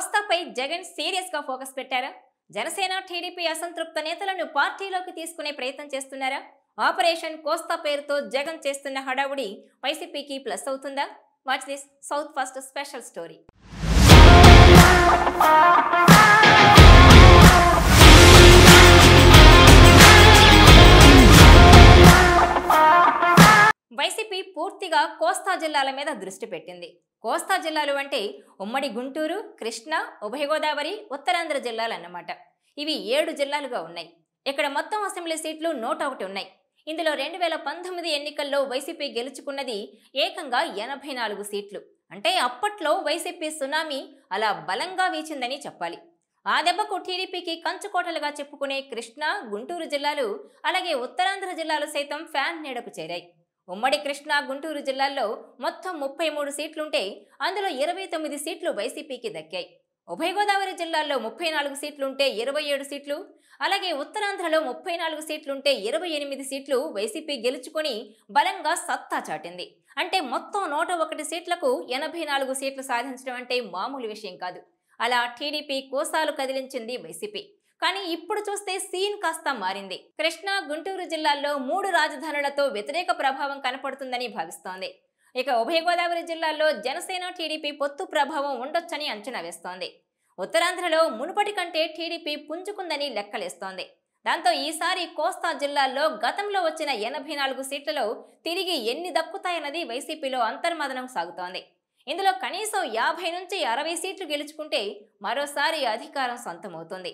కోస్తాపై Jagan serious గా focus పెట్టారా? Janasena TDP అసంతృప్త నేతలను పార్టీలోకి తీసుకునే ప్రయత్నం చేస్తున్నారా? ఆపరేషన్ కోస్తా పేరుతో జగన్ చేస్తున్న హడావుడి వైసీపీకి ప్లస్ అవుతుందా? Watch this south first special story. YCP పూర్తిగా కోస్తా జిల్లాల మీద దృష్టి పెట్టింది. కోస్తా జిల్లాలు అంటే ఉమ్మడి గుంటూరు, కృష్ణా, ఉభయ గోదావరి, ఉత్తరాంధ్ర జిల్లాలు అన్నమాట. ఇవి 7 జిల్లాలుగా ఉన్నాయి. ఇక్కడ మొత్తం అసెంబ్లీ సీట్లు 101 ఉన్నాయి. ఇందులో 2019 ఎన్నికల్లో వైసీపీ గెలుచుకున్నది ఏకంగా 84 సీట్లు. అంటే అప్పట్లో వైసీపీ సునామీ అలా బలంగా వీచిందని చెప్పాలి. ఆ దెబ్బకు టీడీపీకి కంచుకోటలుగా చెప్పుకునే కృష్ణా, గుంటూరు జిల్లాలు, అలాగే ఉత్తరాంధ్ర జిల్లాలు సైతం ఫ్యాన్ నీడకు చేరాయి. ఉమ్మడి కృష్ణా, గుంటూరు జిల్లాల్లో మొత్తం 33 సీట్లుంటే అందులో 29 సీట్లు వైసీపీకి దక్కాయి. ఉభయ గోదావరి జిల్లాల్లో 34 సీట్లుంటే 27 సీట్లు, అలాగే ఉత్తరాంధ్రలో 34 సీట్లుంటే 28 సీట్లు వైసీపీ గెలుచుకొని బలంగా సత్తా చాటింది. అంటే మొత్తం 101 సీట్లకు 84 సీట్లు సాధించడం అంటే మామూలు విషయం కాదు. అలా టీడీపీ కోసాలు కదిలించింది వైసీపీ. కానీ ఇప్పుడు చూస్తే సీన్ కాస్త మారింది. కృష్ణా, గుంటూరు జిల్లాల్లో 3 రాజధానులతో వ్యతిరేక ప్రభావం కనపడుతుందని భావిస్తోంది. ఇక ఉభయ గోదావరి జిల్లాల్లో జనసేన టీడీపీ పొత్తు ప్రభావం ఉండొచ్చని అంచనా వేస్తోంది. ఉత్తరాంధ్రలో మునుపటి కంటే టీడీపీ పుంజుకుందని లెక్కలేస్తోంది. దాంతో ఈసారి కోస్తా జిల్లాల్లో గతంలో వచ్చిన 84 సీట్లలో తిరిగి ఎన్ని దక్కుతాయన్నది వైసీపీలో అంతర్మదనం సాగుతోంది. ఇందులో కనీసం 50 నుంచి 60 సీట్లు గెలుచుకుంటే మరోసారి అధికారం సొంతమవుతుంది.